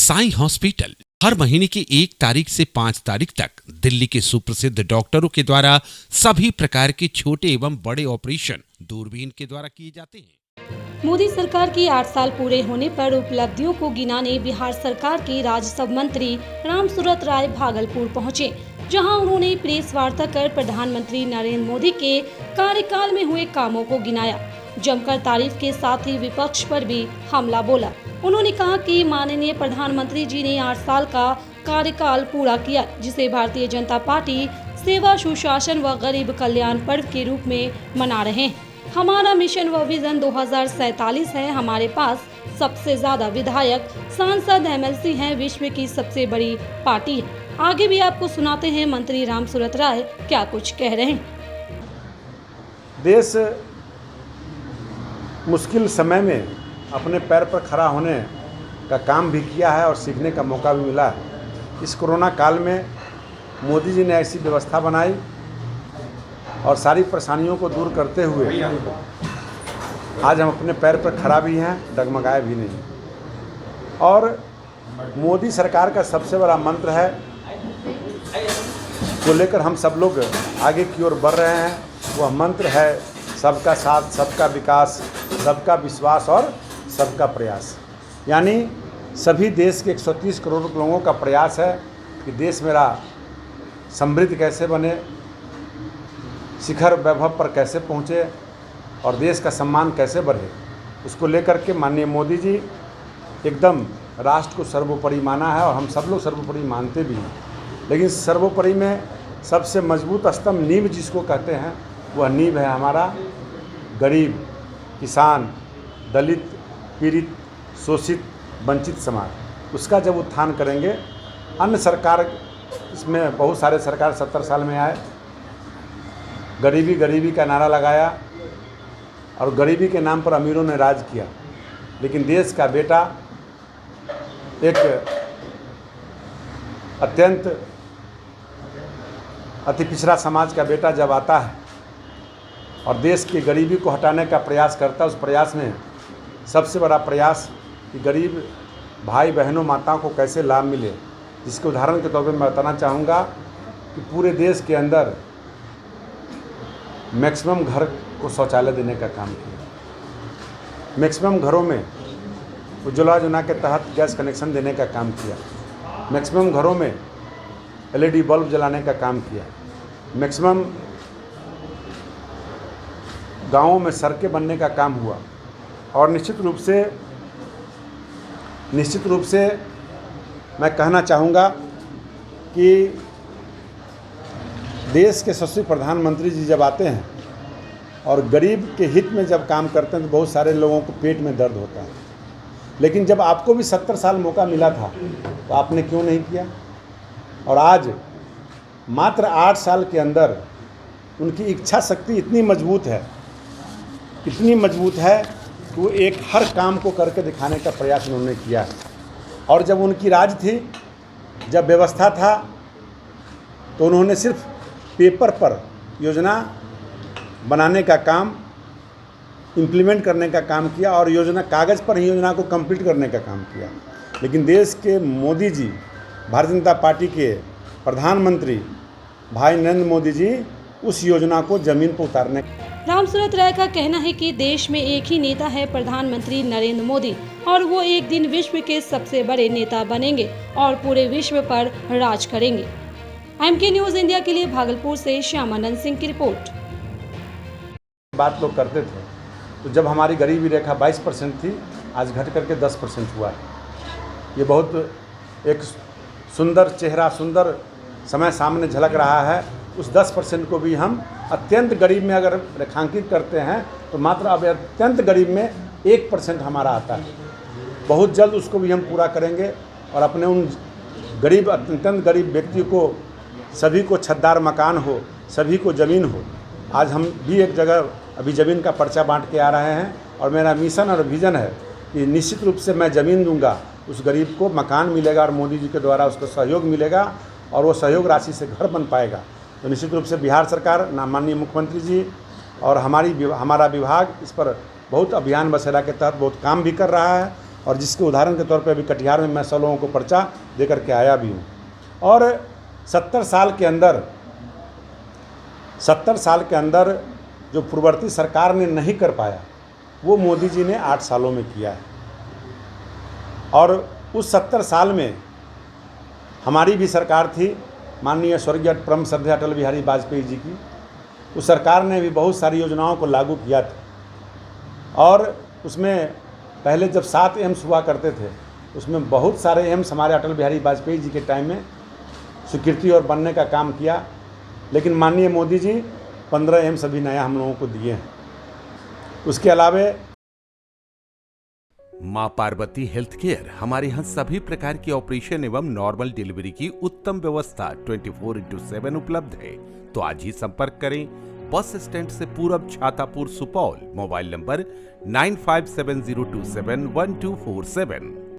Sai hospital हर महीने की 1 तारीख से 5 तारीख तक दिल्ली के सुप्रसिद्ध डॉक्टरों के द्वारा सभी प्रकार के छोटे एवं बड़े ऑपरेशन दूरबीन के द्वारा किए जाते हैं। मोदी सरकार की 8 साल पूरे होने पर उपलब्धियों को गिनाने बिहार सरकार के राज्यसभा मंत्री रामसूरत राय भागलपुर पहुंचे, जहां उन्होंने प्रेस वार्ता कर प्रधानमंत्री नरेंद्र मोदी के कार्यकाल में हुए कामों को गिनाया। जमकर तारीफ के साथ ही विपक्ष पर भी हमला बोला। उन्होंने कहा कि माननीय प्रधानमंत्री जी ने 8 साल का कार्यकाल पूरा किया, जिसे भारतीय जनता पार्टी सेवा, सुशासन व गरीब कल्याण पर्व के रूप में मना रहे हैं। हमारा मिशन व विजन 2047 है। हमारे पास सबसे ज्यादा विधायक, सांसद, एमएलसी हैं। विश्व की सबसे बड़ी पार्टी है। आगे भी आपको सुनाते हैं मंत्री रामसूरत राय क्या कुछ कह रहे हैं। देश मुश्किल समय में अपने पैर पर खड़ा होने का काम भी किया है और सीखने का मौका भी मिला है। इस कोरोना काल में मोदी जी ने ऐसी व्यवस्था बनाई और सारी परेशानियों को दूर करते हुए आज हम अपने पैर पर खड़ा भी हैं, डगमगाए भी नहीं। और मोदी सरकार का सबसे बड़ा मंत्र है, जो लेकर हम सब लोग आगे की ओर बढ़ रहे हैं, वह मंत्र है सबका साथ, सबका विकास, सबका विश्वास और सबका प्रयास। यानी सभी देश के 130 करोड़ लोगों का प्रयास है कि देश मेरा समृद्ध कैसे बने, शिखर वैभव पर कैसे पहुँचे और देश का सम्मान कैसे बढ़े। उसको लेकर के माननीय मोदी जी एकदम राष्ट्र को सर्वोपरि माना है और हम सब लोग सर्वोपरि मानते भी हैं। लेकिन सर्वोपरि में सबसे मजबूत स्तंभ, नींव जिसको कहते हैं, वह नींव है हमारा गरीब, किसान, दलित, पीड़ित, शोषित, वंचित समाज। उसका जब उत्थान करेंगे, अन्य सरकार, इसमें बहुत सारे सरकार 70 साल में आए, गरीबी गरीबी का नारा लगाया और गरीबी के नाम पर अमीरों ने राज किया। लेकिन देश का बेटा, एक अत्यंत अति पिछड़ा समाज का बेटा जब आता है और देश की गरीबी को हटाने का प्रयास करता है, उस प्रयास में सबसे बड़ा प्रयास कि गरीब भाई बहनों, माताओं को कैसे लाभ मिले, जिसके उदाहरण के तौर पर मैं बताना चाहूँगा कि पूरे देश के अंदर मैक्सिमम घर को शौचालय देने का काम किया, मैक्सिमम घरों में उज्ज्वला योजना के तहत गैस कनेक्शन देने का काम किया, मैक्सिमम घरों में एलईडी बल्ब जलाने का काम किया, मैक्सिमम गाँवों में सड़कें बनने का काम हुआ। और निश्चित रूप से मैं कहना चाहूँगा कि देश के यशस्वी प्रधानमंत्री जी जब आते हैं और गरीब के हित में जब काम करते हैं तो बहुत सारे लोगों को पेट में दर्द होता है। लेकिन जब आपको भी 70 साल मौका मिला था तो आपने क्यों नहीं किया? और आज मात्र 8 साल के अंदर उनकी इच्छा शक्ति इतनी मजबूत है कि वो एक हर काम को करके दिखाने का प्रयास उन्होंने किया है। और जब उनकी राज थी, जब व्यवस्था था, तो उन्होंने सिर्फ पेपर पर योजना बनाने का काम, इम्प्लीमेंट करने का काम किया और योजना कागज़ पर ही योजना को कंप्लीट करने का काम किया। लेकिन देश के मोदी जी, भारतीय जनता पार्टी के प्रधानमंत्री भाई नरेंद्र मोदी जी उस योजना को ज़मीन पर उतारने। रामसूरत राय का कहना है कि देश में एक ही नेता है, प्रधानमंत्री नरेंद्र मोदी, और वो एक दिन विश्व के सबसे बड़े नेता बनेंगे और पूरे विश्व पर राज करेंगे। एमके न्यूज़ इंडिया के लिए भागलपुर से श्यामानंद सिंह की रिपोर्ट। बात लोग करते थे तो जब हमारी गरीबी रेखा 22% थी, आज घट करके 10% हुआ है। ये बहुत एक सुंदर चेहरा, सुंदर समय सामने झलक रहा है। उस 10% को भी हम अत्यंत गरीब में अगर रेखांकित करते हैं तो मात्र अब अत्यंत गरीब में 1% हमारा आता है। बहुत जल्द उसको भी हम पूरा करेंगे और अपने उन गरीब, अत्यंत गरीब व्यक्ति को, सभी को छतदार मकान हो, सभी को ज़मीन हो। आज हम भी एक जगह अभी ज़मीन का पर्चा बांट के आ रहे हैं और मेरा मिशन और विज़न है कि निश्चित रूप से मैं ज़मीन दूंगा, उस गरीब को मकान मिलेगा और मोदी जी के द्वारा उसको सहयोग मिलेगा और वो सहयोग राशि से घर बन पाएगा। तो निश्चित रूप से बिहार सरकार, माननीय मुख्यमंत्री जी और हमारा विभाग इस पर बहुत अभियान बसेरा के तहत बहुत काम भी कर रहा है और जिसके उदाहरण के तौर पे अभी कटिहार में मैं 100 लोगों को पर्चा दे करके आया भी हूँ। और 70 साल के अंदर जो पूर्ववर्ती सरकार ने नहीं कर पाया वो मोदी जी ने 8 सालों में किया है। और उस 70 साल में हमारी भी सरकार थी, माननीय स्वर्गीय परम श्रद्धेय अटल बिहारी वाजपेयी जी की। उस सरकार ने भी बहुत सारी योजनाओं को लागू किया था और उसमें पहले जब 7 एम्स हुआ करते थे उसमें बहुत सारे एम्स हमारे अटल बिहारी वाजपेयी जी के टाइम में स्वीकृति और बनने का काम किया। लेकिन माननीय मोदी जी 15 एम्स अभी नया हम लोगों को दिए हैं। उसके अलावे मां पार्वती हेल्थ केयर, हमारे यहाँ सभी प्रकार के ऑपरेशन एवं नॉर्मल डिलीवरी की उत्तम व्यवस्था 24/7 उपलब्ध है। तो आज ही संपर्क करें बस स्टैंड से पूरब, छातापुर, सुपौल। Mobile number 9570271247।